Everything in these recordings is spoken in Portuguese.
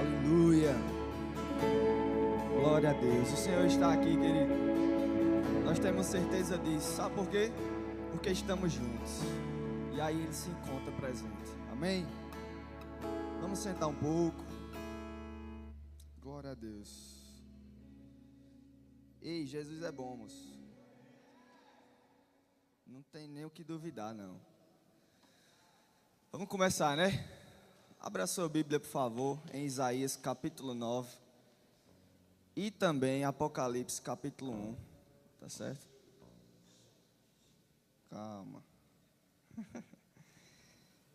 Aleluia. Glória a Deus. O Senhor está aqui, querido. Nós temos certeza disso. Sabe por quê? Porque estamos juntos. E aí Ele se encontra presente. Amém? Vamos sentar um pouco. Glória a Deus. Ei, Jesus é bom, moço. Não tem nem o que duvidar, não. Vamos começar, né? Abra a sua Bíblia, por favor, em Isaías capítulo 9 e também Apocalipse capítulo 1, tá certo? Calma.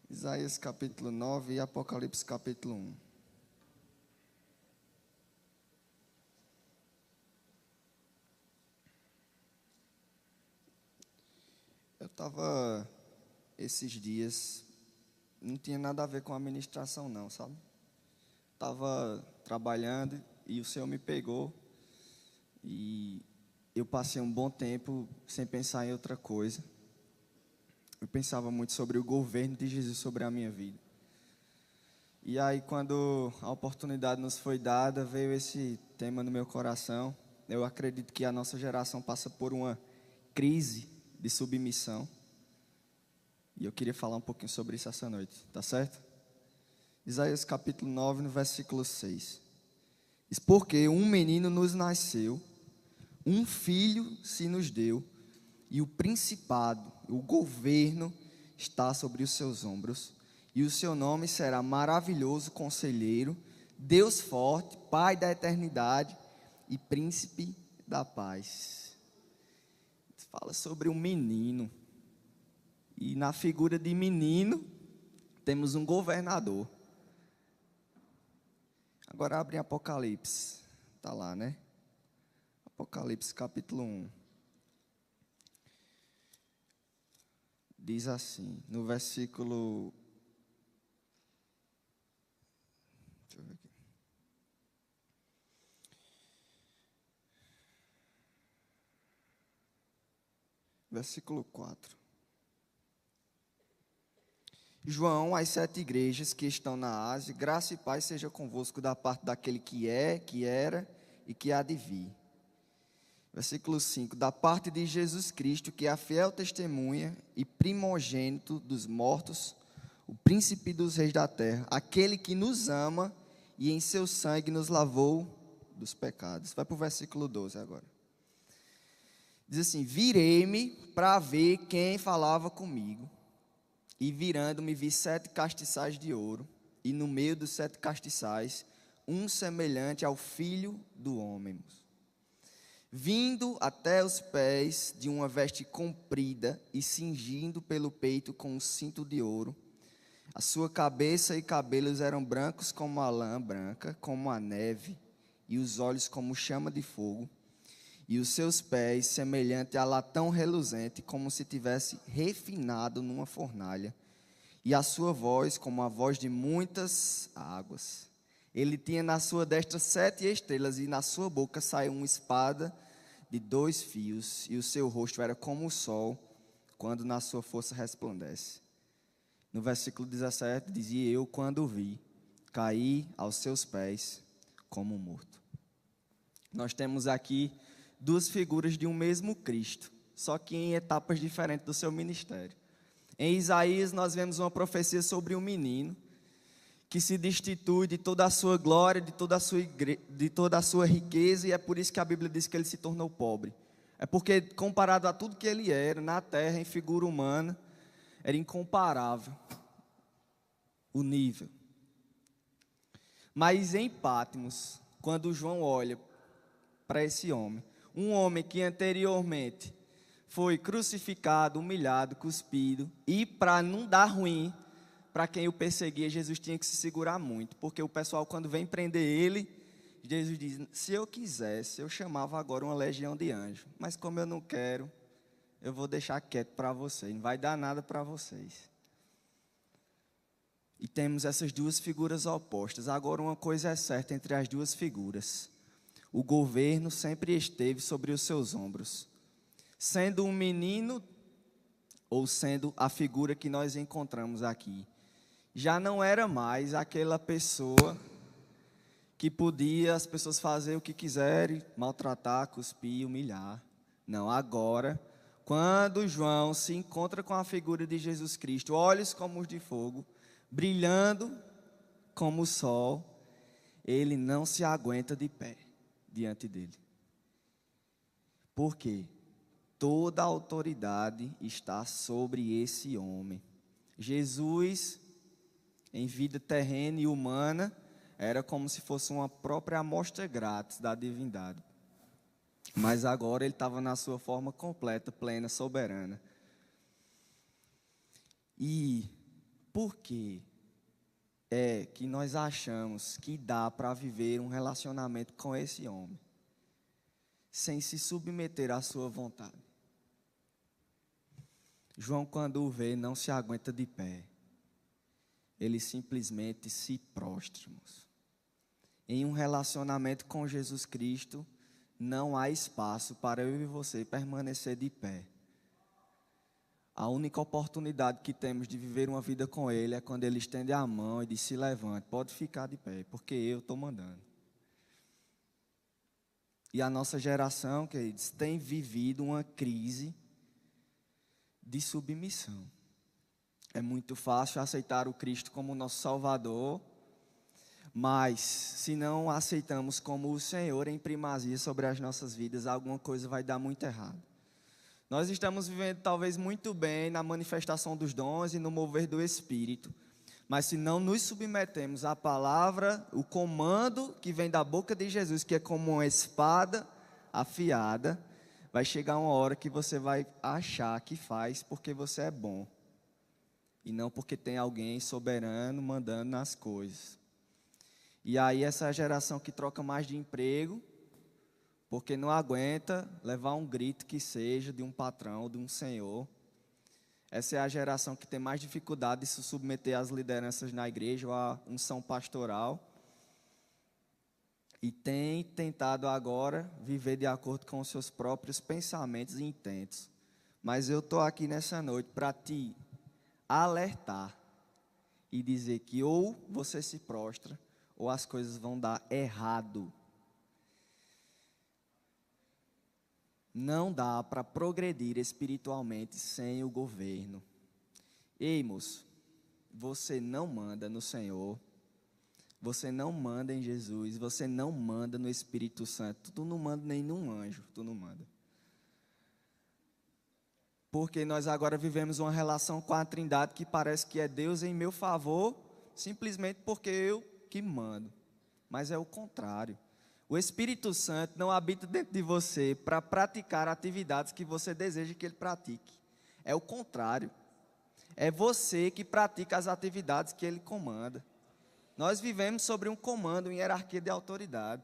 Isaías capítulo 9 e Apocalipse capítulo 1. Eu estava esses dias, não tinha nada a ver com a ministração não, sabe? Estava trabalhando e o Senhor me pegou e eu passei um bom tempo sem pensar em outra coisa. Eu pensava muito sobre o governo de Jesus sobre a minha vida. E aí quando a oportunidade nos foi dada, veio esse tema no meu coração. Eu acredito que a nossa geração passa por uma crise de submissão. E eu queria falar um pouquinho sobre isso essa noite, tá certo? Isaías capítulo 9, no versículo 6. Diz: porque um menino nos nasceu, um filho se nos deu, e o principado, o governo está sobre os seus ombros, e o seu nome será Maravilhoso Conselheiro, Deus Forte, Pai da Eternidade e Príncipe da Paz. Fala sobre um menino. E na figura de menino, temos um governador. Agora abre em Apocalipse. Está lá, né? Apocalipse capítulo 1. Diz assim, no versículo... Deixa eu ver aqui. Versículo 4. João, às 7 igrejas que estão na Ásia, graça e paz seja convosco da parte daquele que é, que era e que há de vir. Versículo 5, da parte de Jesus Cristo, que é a fiel testemunha e primogênito dos mortos, o príncipe dos reis da terra, aquele que nos ama e em seu sangue nos lavou dos pecados. Vai para o versículo 12 agora. Diz assim: virei-me para ver quem falava comigo. E virando-me vi 7 castiçais de ouro, e no meio dos 7 castiçais, um semelhante ao Filho do Homem. Vindo até os pés de uma veste comprida e cingindo pelo peito com um cinto de ouro. A sua cabeça e cabelos eram brancos como a lã branca, como a neve, e os olhos como chama de fogo. E os seus pés, semelhante a latão reluzente, como se tivesse refinado numa fornalha. E a sua voz, como a voz de muitas águas. Ele tinha na sua destra 7 estrelas, e na sua boca saiu uma espada de 2 fios. E o seu rosto era como o sol, quando na sua força resplandece. No versículo 17, dizia: eu, quando o vi, caí aos seus pés como morto. Nós temos aqui 2 figuras de um mesmo Cristo, só que em etapas diferentes do seu ministério. Em Isaías nós vemos uma profecia sobre um menino que se destitui de toda a sua glória, de toda a sua riqueza, e é por isso que a Bíblia diz que ele se tornou pobre. É porque comparado a tudo que ele era na terra, em figura humana, era incomparável o nível. Mas em Patmos, quando João olha para esse homem, um homem que anteriormente foi crucificado, humilhado, cuspido, e para não dar ruim para quem o perseguia, Jesus tinha que se segurar muito, porque o pessoal, quando vem prender ele, Jesus diz: se eu quisesse, eu chamava agora uma legião de anjos, mas como eu não quero, eu vou deixar quieto para vocês, não vai dar nada para vocês. E temos essas 2 figuras opostas. Agora, uma coisa é certa entre as 2 figuras: o governo sempre esteve sobre os seus ombros. Sendo um menino ou sendo a figura que nós encontramos aqui, já não era mais aquela pessoa que podia as pessoas fazer o que quiserem, maltratar, cuspir, humilhar. Não, agora, quando João se encontra com a figura de Jesus Cristo, olhos como os de fogo, brilhando como o sol, ele não se aguenta de pé diante dele. Por quê? Toda a autoridade está sobre esse homem. Jesus, em vida terrena e humana, era como se fosse uma própria amostra grátis da divindade. Mas agora ele estava na sua forma completa, plena, soberana. E por que é que nós achamos que dá para viver um relacionamento com esse homem sem se submeter à sua vontade? João, quando o vê, não se aguenta de pé. Ele simplesmente se prostra, irmãos. Em um relacionamento com Jesus Cristo, não há espaço para eu e você permanecer de pé. A única oportunidade que temos de viver uma vida com Ele é quando Ele estende a mão e diz: se levante, pode ficar de pé, porque eu estou mandando. E a nossa geração, queridos, tem vivido uma crise de submissão. É muito fácil aceitar o Cristo como nosso Salvador, mas se não aceitamos como o Senhor em primazia sobre as nossas vidas, alguma coisa vai dar muito errado. Nós estamos vivendo talvez muito bem na manifestação dos dons e no mover do Espírito, mas se não nos submetemos à palavra, o comando que vem da boca de Jesus, que é como uma espada afiada, vai chegar uma hora que você vai achar que faz porque você é bom, e não porque tem alguém soberano mandando nas coisas. E aí essa geração que troca mais de emprego, porque não aguenta levar um grito que seja de um patrão, de um senhor. Essa é a geração que tem mais dificuldade de se submeter às lideranças na igreja ou à unção pastoral. E tem tentado agora viver de acordo com os seus próprios pensamentos e intentos. Mas eu estou aqui nessa noite para te alertar e dizer que ou você se prostra, ou as coisas vão dar errado. Não dá para progredir espiritualmente sem o governo. Ei, moço, você não manda no Senhor, você não manda em Jesus, você não manda no Espírito Santo, tu não manda nem num anjo, tu não manda. Porque nós agora vivemos uma relação com a Trindade que parece que é Deus em meu favor, simplesmente porque eu que mando, mas é o contrário. O Espírito Santo não habita dentro de você para praticar atividades que você deseja que ele pratique. É o contrário. É você que pratica as atividades que ele comanda. Nós vivemos sobre um comando, uma hierarquia de autoridade.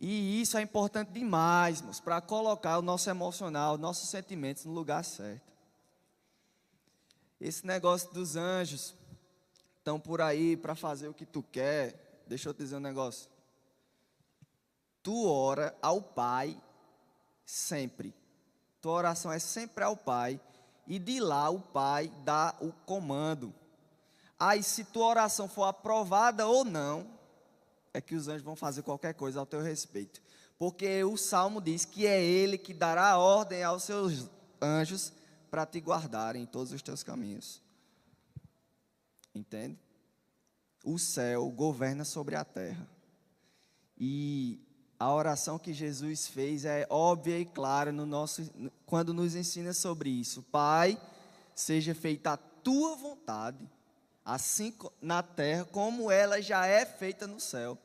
E isso é importante demais, irmãos, para colocar o nosso emocional, os nossos sentimentos no lugar certo. Esse negócio dos anjos estão por aí para fazer o que tu quer. Deixa eu te dizer um negócio. Tu ora ao Pai sempre. Tua oração é sempre ao Pai. E de lá o Pai dá o comando. Aí se tua oração for aprovada ou não, é que os anjos vão fazer qualquer coisa ao teu respeito. Porque o Salmo diz que é Ele que dará ordem aos seus anjos para te guardarem em todos os teus caminhos. Entende? O céu governa sobre a terra. E a oração que Jesus fez é óbvia e clara quando nos ensina sobre isso. Pai, seja feita a tua vontade, assim na terra como ela já é feita no céu.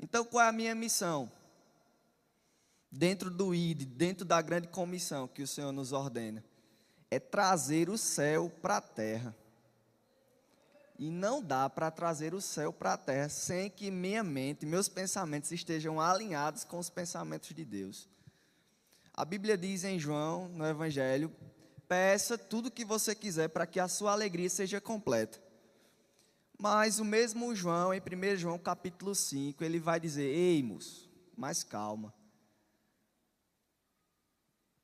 Então qual é a minha missão? Dentro do ID, dentro da grande comissão que o Senhor nos ordena, é trazer o céu para a terra. E não dá para trazer o céu para a terra sem que minha mente, meus pensamentos estejam alinhados com os pensamentos de Deus. A Bíblia diz em João, no Evangelho, peça tudo o que você quiser para que a sua alegria seja completa. Mas o mesmo João, em 1 João capítulo 5, ele vai dizer: ei, moço, mais calma.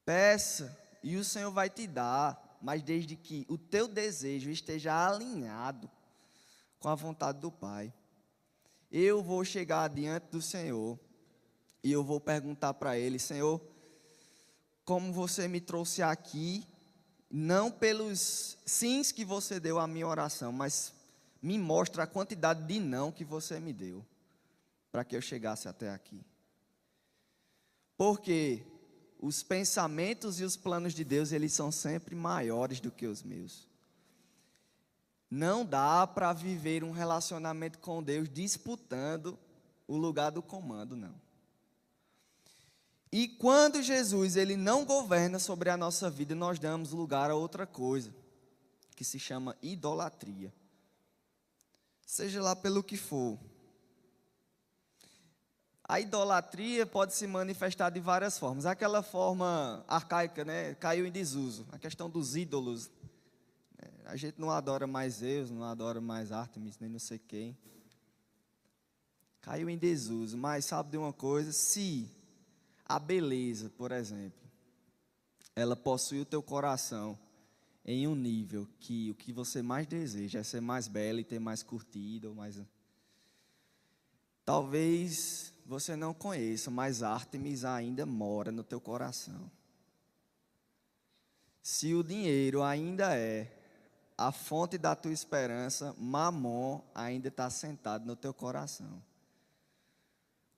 Peça e o Senhor vai te dar, mas desde que o teu desejo esteja alinhado com a vontade do Pai. eu vou chegar diante do Senhor e eu vou perguntar para Ele: Senhor, como você me trouxe aqui, não pelos sims que você deu à minha oração, mas me mostra a quantidade de não que você me deu, para que eu chegasse até aqui. Porque os pensamentos e os planos de Deus, eles são sempre maiores do que os meus. Não dá para viver um relacionamento com Deus disputando o lugar do comando, não. E quando Jesus, ele não governa sobre a nossa vida, nós damos lugar a outra coisa, que se chama idolatria. Seja lá pelo que for. A idolatria pode se manifestar de várias formas. Aquela forma arcaica, né, caiu em desuso. A questão dos ídolos. A gente não adora mais Zeus, não adora mais Ártemis, nem não sei quem. Caiu em desuso. Mas sabe de uma coisa? Se a beleza, por exemplo, ela possui o teu coração em um nível que o que você mais deseja é ser mais bela e ter mais curtida, ou mais... Talvez você não conheça, mas Ártemis ainda mora no teu coração. Se o dinheiro ainda é a fonte da tua esperança, Mamon ainda está sentado no teu coração.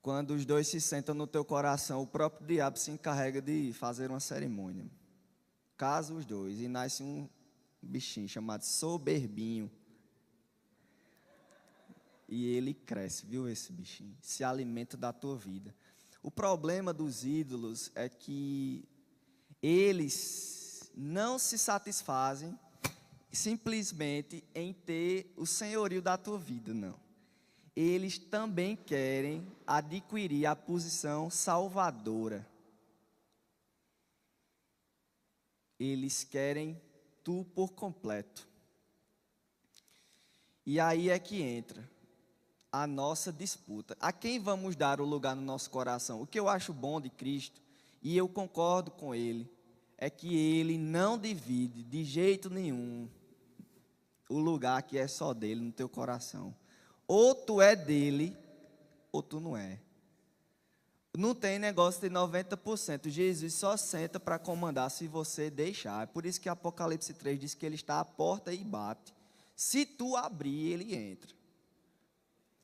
Quando os dois se sentam no teu coração, o próprio diabo se encarrega de fazer uma cerimônia. Casa os dois e nasce um bichinho chamado soberbinho. E ele cresce, viu, esse bichinho? Se alimenta da tua vida. O problema dos ídolos é que eles não se satisfazem simplesmente em ter o senhorio da tua vida, não. Eles também querem adquirir a posição salvadora. Eles querem tu por completo. E aí é que entra a nossa disputa. A quem vamos dar o lugar no nosso coração? O que eu acho bom de Cristo, e eu concordo com Ele, é que Ele não divide de jeito nenhum o lugar que é só dele no teu coração. Ou tu é dele, ou tu não é. Não tem negócio de 90%. Jesus só senta para comandar se você deixar. É por isso que Apocalipse 3 diz que ele está à porta e bate. Se tu abrir, ele entra.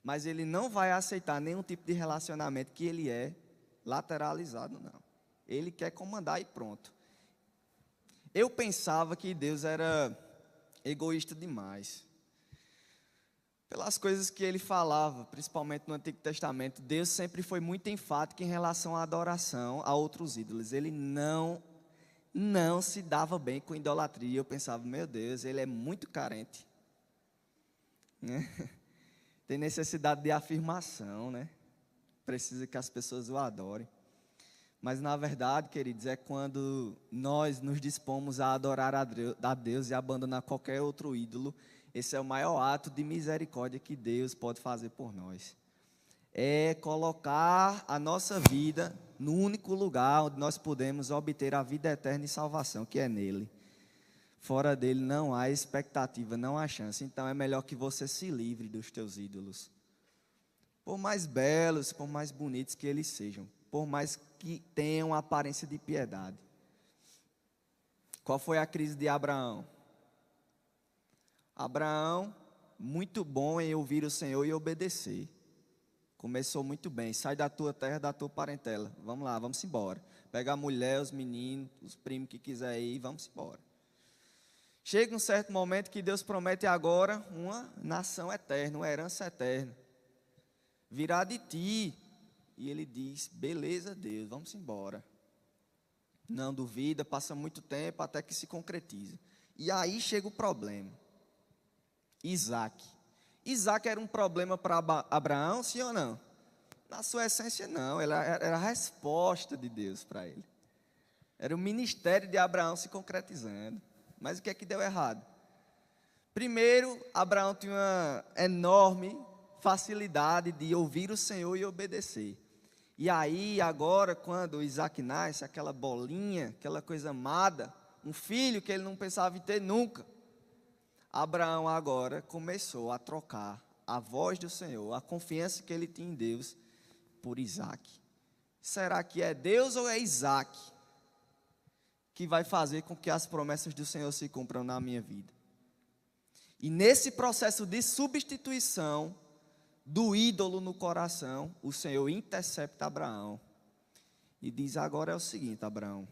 Mas ele não vai aceitar nenhum tipo de relacionamento que ele é lateralizado, não. Ele quer comandar e pronto. Eu pensava que Deus era egoísta demais. Pelas coisas que ele falava, principalmente no Antigo Testamento, Deus sempre foi muito enfático em relação à adoração a outros ídolos. Ele não se dava bem com idolatria. Eu pensava, meu Deus, ele é muito carente. Tem necessidade de afirmação, né? Precisa que as pessoas o adorem. Mas na verdade, queridos, é quando nós nos dispomos a adorar a Deus e abandonar qualquer outro ídolo. Esse é o maior ato de misericórdia que Deus pode fazer por nós. É colocar a nossa vida no único lugar onde nós podemos obter a vida eterna e salvação, que é nele. Fora dele não há expectativa, não há chance. Então é melhor que você se livre dos teus ídolos. Por mais belos, por mais bonitos que eles sejam. Por mais que tenham aparência de piedade. Qual foi a crise de Abraão? Abraão, muito bom em ouvir o Senhor e obedecer. Começou muito bem. Sai da tua terra, da tua parentela. Vamos lá, vamos embora. Pega a mulher, os meninos, os primos que quiser ir, vamos embora. Chega um certo momento que Deus promete agora uma nação eterna, uma herança eterna. Virá de ti. E ele diz, beleza Deus, vamos embora. Não duvida, passa muito tempo até que se concretiza. E aí chega o problema. Isaac. Isaac era um problema para Abraão, sim ou não? Na sua essência não, era a resposta de Deus para ele. Era o ministério de Abraão se concretizando. Mas o que é que deu errado? Primeiro, Abraão tinha uma enorme facilidade de ouvir o Senhor e obedecer. E aí, agora, quando Isaac nasce, aquela bolinha, aquela coisa amada, um filho que ele não pensava em ter nunca, Abraão agora começou a trocar a voz do Senhor, a confiança que ele tinha em Deus por Isaac. Será que é Deus ou é Isaac que vai fazer com que as promessas do Senhor se cumpram na minha vida? E nesse processo de substituição do ídolo no coração, o Senhor intercepta Abraão e diz: agora é o seguinte, Abraão,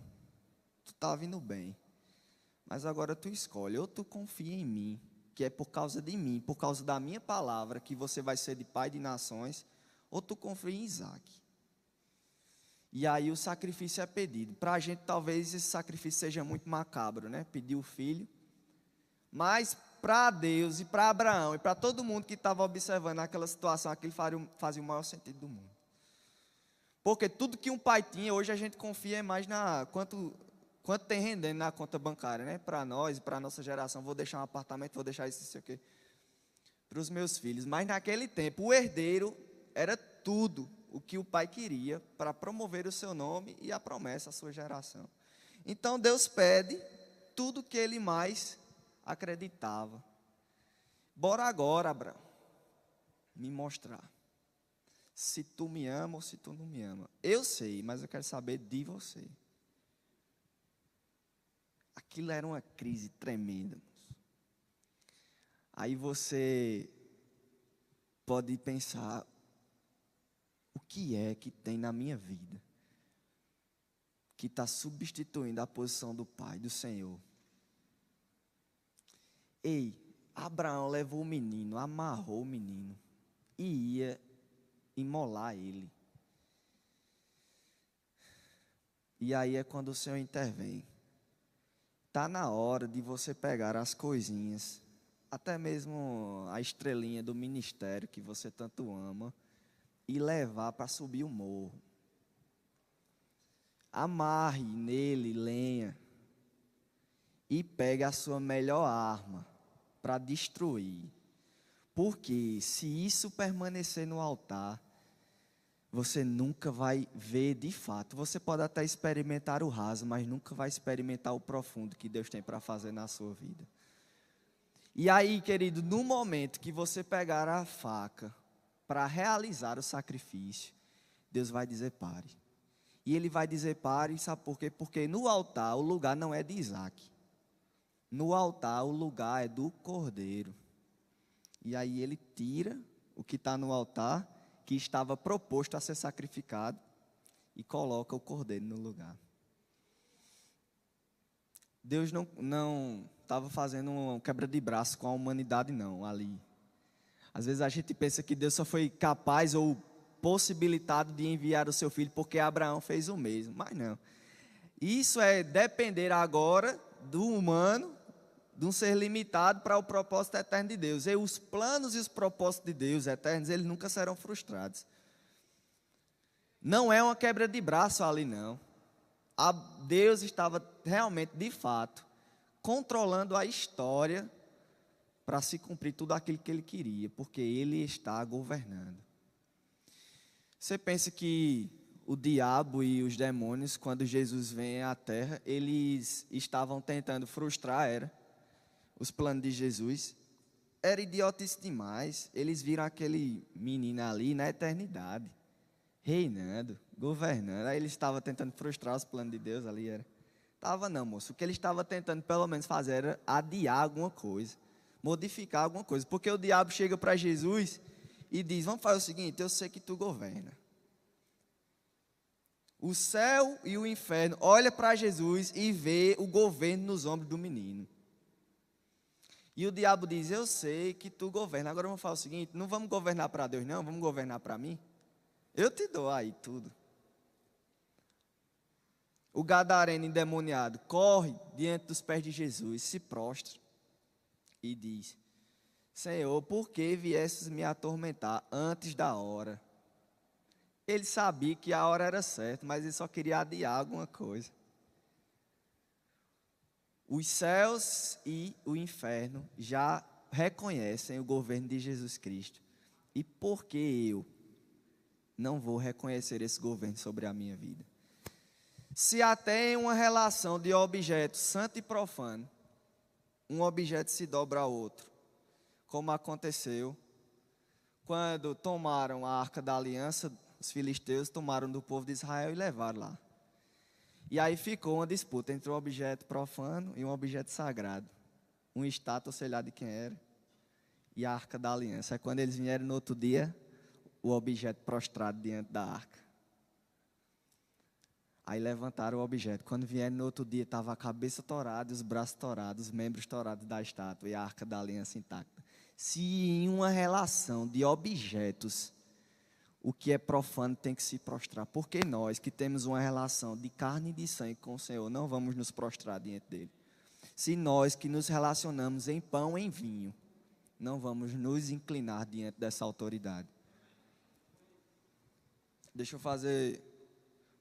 tu está vindo bem, mas agora tu escolhe, ou tu confia em mim, que é por causa de mim, por causa da minha palavra, que você vai ser de pai de nações, ou tu confia em Isaac. E aí o sacrifício é pedido. Para a gente talvez esse sacrifício seja muito macabro, né? Pedir o filho. Mas para Deus e para Abraão e para todo mundo que estava observando aquela situação, aquilo fazia o maior sentido do mundo. Porque tudo que um pai tinha, hoje a gente confia mais na quanto tem rendendo na conta bancária, né? Para nós e para a nossa geração, vou deixar um apartamento, vou deixar isso aqui para os meus filhos. Mas naquele tempo, o herdeiro era tudo o que o pai queria para promover o seu nome e a promessa à sua geração. Então Deus pede tudo que ele mais acreditava. Bora agora, Abraão, me mostrar se tu me ama ou se tu não me ama. Eu sei, mas eu quero saber de você. Aquilo era uma crise tremenda. Aí você pode pensar: o que é que tem na minha vida que está substituindo a posição do Pai, do Senhor? Ei, Abraão levou o menino, amarrou o menino e ia imolar ele. E aí é quando o Senhor intervém. Está na hora de você pegar as coisinhas, até mesmo a estrelinha do ministério que você tanto ama, e levar para subir o morro. Amarre nele lenha e pegue a sua melhor arma para destruir. Porque se isso permanecer no altar, você nunca vai ver de fato. Você pode até experimentar o raso, mas nunca vai experimentar o profundo que Deus tem para fazer na sua vida. E aí, querido, no momento que você pegar a faca para realizar o sacrifício, Deus vai dizer pare. E Ele vai dizer pare, sabe por quê? Porque no altar o lugar não é de Isaac. No altar o lugar é do cordeiro. E aí Ele tira o que está no altar, que estava proposto a ser sacrificado, e coloca o cordeiro no lugar. Deus não estava fazendo uma quebra de braço com a humanidade não, ali. Às vezes a gente pensa que Deus só foi capaz ou possibilitado de enviar o seu filho porque Abraão fez o mesmo, mas não. Isso é depender agora do humano, de um ser limitado para o propósito eterno de Deus. E os planos e os propósitos de Deus eternos, eles nunca serão frustrados. Não é uma quebra de braço ali não. Deus estava realmente, de fato, controlando a história para se cumprir tudo aquilo que Ele queria, porque Ele está governando. Você pensa que o diabo e os demônios, quando Jesus vem à terra, eles estavam tentando frustrar, os planos de Jesus? Era idiotice demais. Eles viram aquele menino ali na eternidade, reinando, governando. Aí ele estava tentando frustrar os planos de Deus ali, Estava não, moço. O que ele estava tentando pelo menos fazer era adiar alguma coisa, modificar alguma coisa. Porque o diabo chega para Jesus e diz: vamos fazer o seguinte, eu sei que tu governa. O céu e o inferno olha para Jesus e vê o governo nos ombros do menino. E o diabo diz: eu sei que tu governa. Agora vamos fazer o seguinte, não vamos governar para Deus não, vamos governar para mim. Eu te dou aí tudo. O gadareno endemoniado corre diante dos pés de Jesus, se prostra e diz: Senhor, por que viesses me atormentar antes da hora? Ele sabia que a hora era certa, mas ele só queria adiar alguma coisa. Os céus e o inferno já reconhecem o governo de Jesus Cristo. E por que eu não vou reconhecer esse governo sobre a minha vida? Se até em uma relação de objeto santo e profano, um objeto se dobra a outro, como aconteceu quando tomaram a Arca da Aliança, os filisteus tomaram do povo de Israel e levaram lá. E aí ficou uma disputa entre um objeto profano e um objeto sagrado. Uma estátua, sei lá de quem era, e a Arca da Aliança. Aí quando eles vieram no outro dia, o objeto prostrado diante da arca. Aí levantaram o objeto. Quando vieram no outro dia, estava a cabeça torada, os braços torados, os membros torados da estátua e a Arca da Aliança intacta. Se em uma relação de objetos, o que é profano tem que se prostrar. Porque nós que temos uma relação de carne e de sangue com o Senhor, não vamos nos prostrar diante dele. Se nós que nos relacionamos em pão e em vinho, não vamos nos inclinar diante dessa autoridade. Deixa eu fazer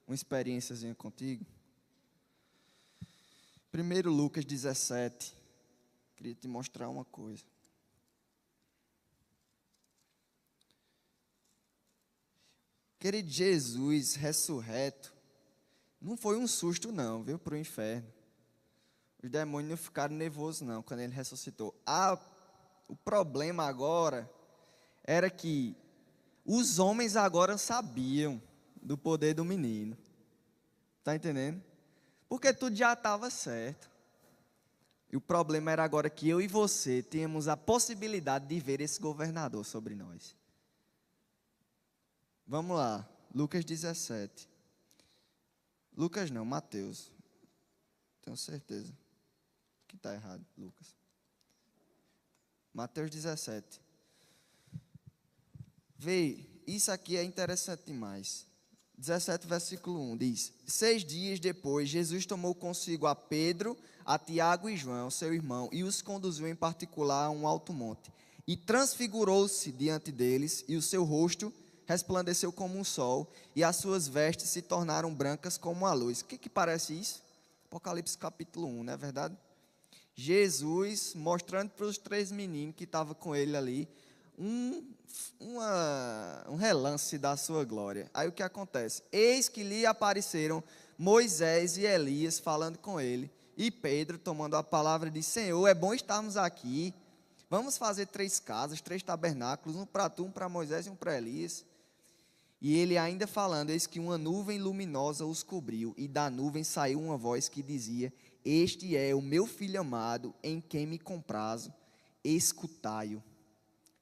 uma experiênciazinha contigo. Primeiro Lucas 17. Queria te mostrar uma coisa. Querido, Jesus ressurreto não foi um susto não, viu, para o inferno. Os demônios não ficaram nervosos não, quando ele ressuscitou. O problema agora era que os homens agora sabiam do poder do menino. Está entendendo? Porque tudo já estava certo. E o problema era agora que eu e você tínhamos a possibilidade de ver esse governador sobre nós. Vamos lá, Lucas 17. Lucas não, Mateus. Tenho certeza que está errado, Lucas. Mateus 17. Vê, isso aqui é interessante demais. 17, versículo 1 diz: 6 dias depois, Jesus tomou consigo a Pedro, a Tiago e João, seu irmão, e os conduziu em particular a um alto monte. E transfigurou-se diante deles, e o seu rosto resplandeceu como um sol, e as suas vestes se tornaram brancas como a luz. O que parece isso? Apocalipse capítulo 1, não é verdade? Jesus mostrando para os 3 meninos que estavam com ele ali, um relance da sua glória. Aí o que acontece? Eis que lhe apareceram Moisés e Elias falando com ele, e Pedro tomando a palavra disse: Senhor, é bom estarmos aqui, vamos fazer 3 casas, 3 tabernáculos, um para tu, um para Moisés e um para Elias. E ele ainda falando, eis que uma nuvem luminosa os cobriu, e da nuvem saiu uma voz que dizia: Este é o meu filho amado, em quem me comprazo, escutai-o.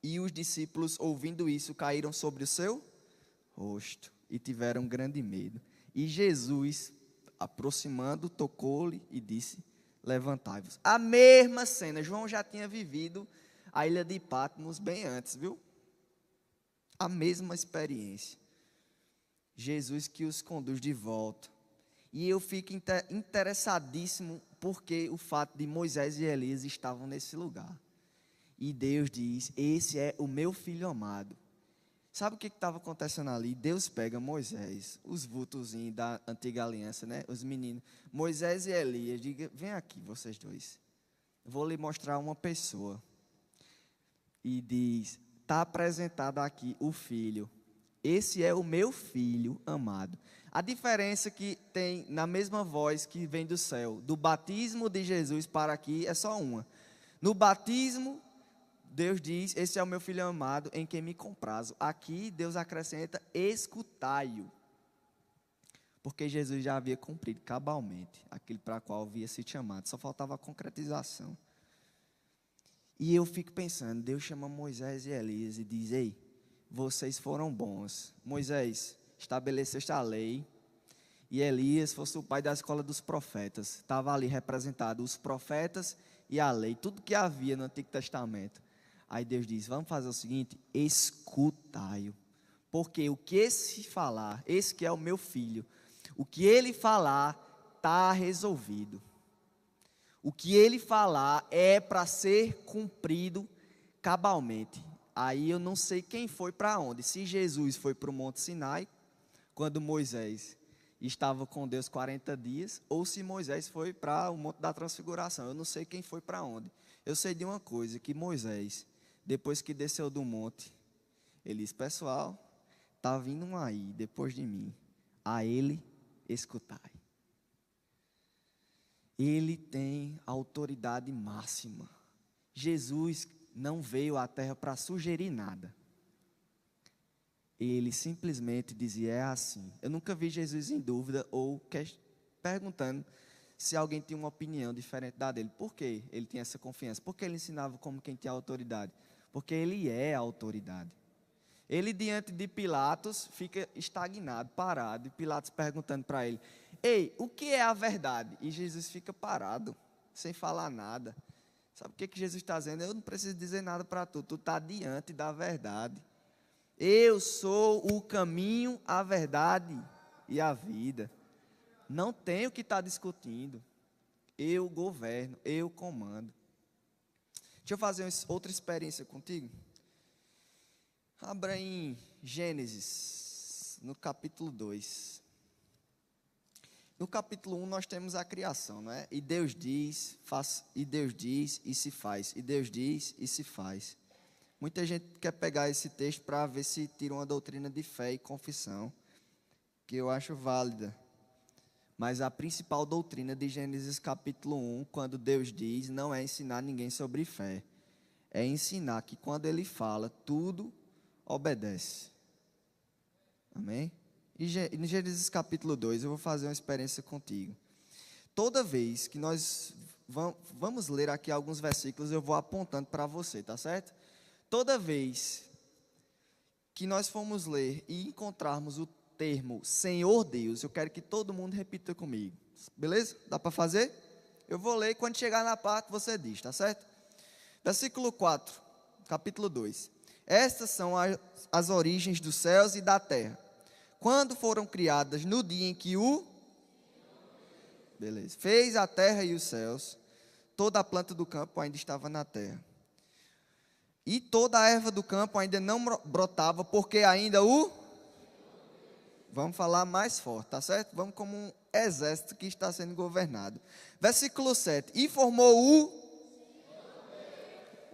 E os discípulos, ouvindo isso, caíram sobre o seu rosto e tiveram grande medo. E Jesus, aproximando, tocou-lhe e disse: Levantai-vos. A mesma cena, João já tinha vivido a ilha de Patmos bem antes, viu? A mesma experiência. Jesus que os conduz de volta. E eu fico interessadíssimo porque o fato de Moisés e Elias estavam nesse lugar. E Deus diz: esse é o meu filho amado. Sabe o que estava acontecendo ali? Deus pega Moisés, os vultozinhos da antiga aliança, né? Os meninos, Moisés e Elias, diga: vem aqui vocês dois, vou lhe mostrar uma pessoa. E diz: está apresentado aqui o filho. Esse é o meu filho amado. A diferença que tem na mesma voz que vem do céu, do batismo de Jesus para aqui, é só uma. No batismo, Deus diz: esse é o meu filho amado, em quem me comprazo. Aqui, Deus acrescenta: escutai-o. Porque Jesus já havia cumprido cabalmente aquilo para o qual havia sido chamado. Só faltava a concretização. E eu fico pensando, Deus chama Moisés e Elias e diz: ei, vocês foram bons. Moisés estabeleceste a lei, e Elias fosse o pai da escola dos profetas. Estava ali representado os profetas e a lei, tudo que havia no Antigo Testamento. Aí Deus diz: vamos fazer o seguinte, escutai-o. Porque o que esse falar, esse que é o meu filho, o que ele falar está resolvido. O que ele falar é para ser cumprido cabalmente. Aí eu não sei quem foi para onde. Se Jesus foi para o Monte Sinai, quando Moisés estava com Deus 40 dias, ou se Moisés foi para o Monte da Transfiguração. Eu não sei quem foi para onde. Eu sei de uma coisa, que Moisés, depois que desceu do monte, ele disse: pessoal, está vindo um aí, depois de mim, a ele escutai. Ele tem autoridade máxima. Jesus não veio à terra para sugerir nada. ele simplesmente dizia: é assim. Eu nunca vi Jesus em dúvida ou perguntando se alguém tinha uma opinião diferente da dele. Por que ele tinha essa confiança? Porque ele ensinava como quem tinha autoridade. Porque ele é a autoridade. Ele, diante de Pilatos, fica estagnado, parado, e Pilatos perguntando para ele: ei, o que é a verdade? E Jesus fica parado, sem falar nada. Sabe o que Jesus está dizendo? Eu não preciso dizer nada para tu, tu está diante da verdade. Eu sou o caminho, a verdade e a vida. Não tenho que estar discutindo. Eu governo, eu comando. Deixa eu fazer outra experiência contigo. Abra em Gênesis, no capítulo 2. No capítulo 1 nós temos a criação, não é? E Deus diz, e Deus diz e se faz. E Deus diz e se faz. Muita gente quer pegar esse texto para ver se tira uma doutrina de fé e confissão, que eu acho válida. Mas a principal doutrina de Gênesis capítulo 1, quando Deus diz, não é ensinar ninguém sobre fé. É ensinar que quando Ele fala, tudo obedece. Amém? E em Gênesis capítulo 2, eu vou fazer uma experiência contigo. Toda vez que nós vamos ler aqui alguns versículos, eu vou apontando para você, tá certo? Toda vez que nós formos ler e encontrarmos o termo Senhor Deus, eu quero que todo mundo repita comigo. Beleza? Dá para fazer? Eu vou ler e quando chegar na parte você diz, tá certo? Versículo 4, capítulo 2. Estas são as origens dos céus e da terra, quando foram criadas no dia em que Beleza. Fez a terra e os céus, toda a planta do campo ainda estava na terra. E toda a erva do campo ainda não brotava, porque ainda Vamos falar mais forte, tá certo? Vamos como um exército que está sendo governado. Versículo 7. E formou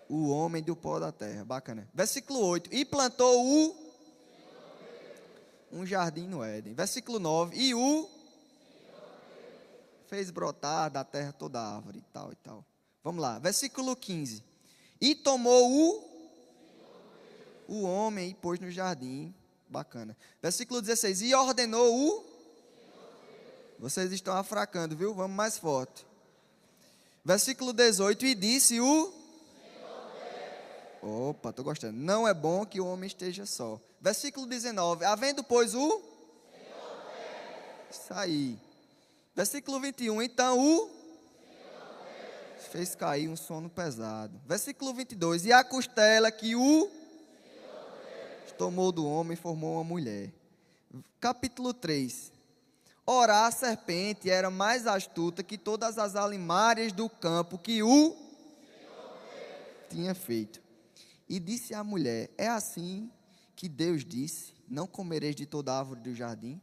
o homem do pó da terra. Bacana. Versículo 8. E plantou um jardim no Éden. Versículo 9. E fez brotar da terra toda a árvore e tal e tal. Vamos lá. Versículo 15. E tomou o homem e pôs no jardim. Bacana. Versículo 16. E ordenou Vocês estão afracando, viu? Vamos mais forte. Versículo 18. E disse Opa, estou gostando. Não é bom que o homem esteja só. Versículo 19. Havendo, pois, Isso aí. Versículo 21. Então fez cair um sono pesado. Versículo 22. E a costela que tomou do homem e formou uma mulher. Capítulo 3. Ora, a serpente era mais astuta que todas as alimárias do campo que tinha feito. E disse à mulher: é assim que Deus disse: não comereis de toda árvore do jardim?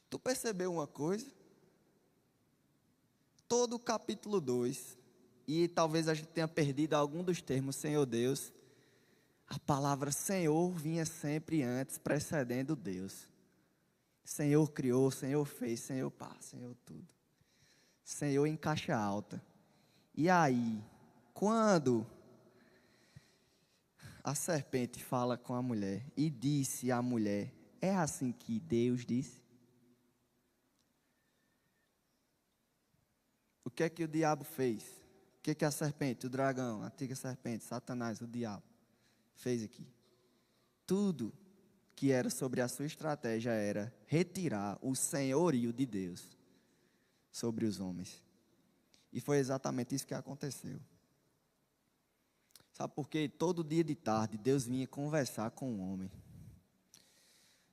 Tu percebeu uma coisa? Todo o capítulo 2, e talvez a gente tenha perdido algum dos termos Senhor Deus, a palavra Senhor vinha sempre antes, precedendo Deus. Senhor criou, Senhor fez, Senhor pá, Senhor tudo. Senhor em caixa alta. E aí, quando a serpente fala com a mulher e disse à mulher: é assim que Deus disse? O que é que o diabo fez? O que é que a serpente, o dragão, a antiga serpente, Satanás, o diabo, fez aqui? Tudo que era sobre a sua estratégia era retirar o senhorio de Deus sobre os homens. E foi exatamente isso que aconteceu. Sabe por quê? Todo dia de tarde, Deus vinha conversar com o homem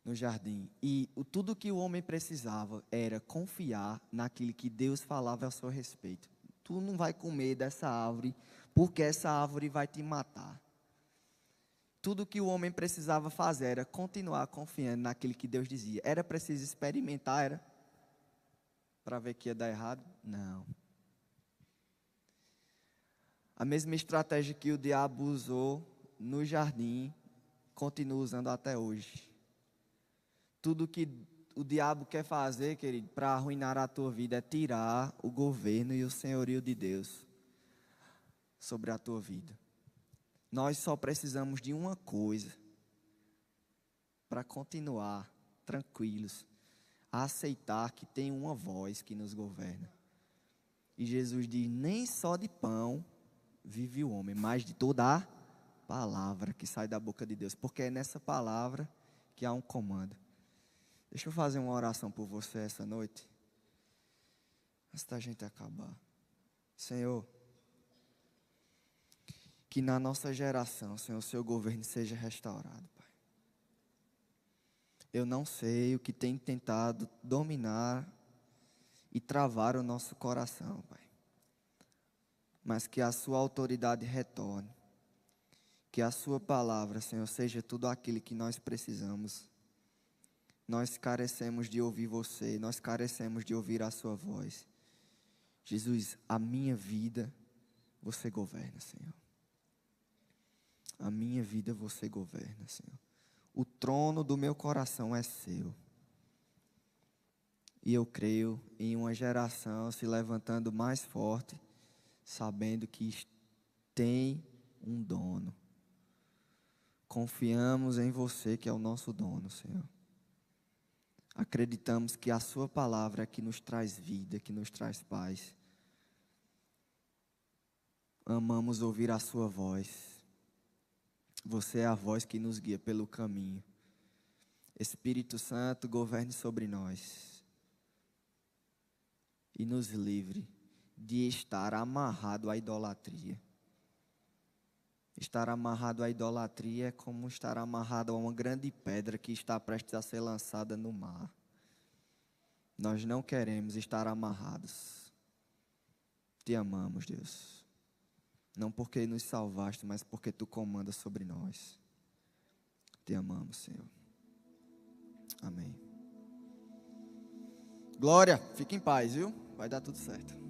no jardim. E tudo que o homem precisava era confiar naquilo que Deus falava a seu respeito. Tu não vai comer dessa árvore, porque essa árvore vai te matar. Tudo que o homem precisava fazer era continuar confiando naquilo que Deus dizia. Era preciso experimentar, era? Para ver que ia dar errado? Não. A mesma estratégia que o diabo usou no jardim, continua usando até hoje. Tudo que o diabo quer fazer, querido, para arruinar a tua vida é tirar o governo e o senhorio de Deus sobre a tua vida. Nós só precisamos de uma coisa. para continuar tranquilos, a aceitar que tem uma voz que nos governa. E Jesus diz: nem só de pão vive o homem, mas de toda a palavra que sai da boca de Deus, porque é nessa palavra que há um comando. Deixa eu fazer uma oração por você essa noite, antes da gente acabar. Senhor, que na nossa geração, Senhor, o seu governo seja restaurado, Pai. Eu não sei o que tem tentado dominar e travar o nosso coração, Pai. Mas que a sua autoridade retorne. Que a sua palavra, Senhor, seja tudo aquilo que nós precisamos. Nós carecemos de ouvir você, nós carecemos de ouvir a sua voz. Jesus, a minha vida, você governa, Senhor. A minha vida você governa, Senhor. O trono do meu coração é seu. E eu creio em uma geração se levantando mais forte, sabendo que tem um dono. Confiamos em você, que é o nosso dono, Senhor. Acreditamos que a sua palavra é que nos traz vida, que nos traz paz. Amamos ouvir a sua voz. Você é a voz que nos guia pelo caminho. Espírito Santo, governe sobre nós. E nos livre de estar amarrado à idolatria. Estar amarrado à idolatria é como estar amarrado a uma grande pedra que está prestes a ser lançada no mar. Nós não queremos estar amarrados. Te amamos, Deus. Não porque nos salvaste, mas porque tu comandas sobre nós. Te amamos, Senhor. Amém. Glória, fique em paz, viu? Vai dar tudo certo.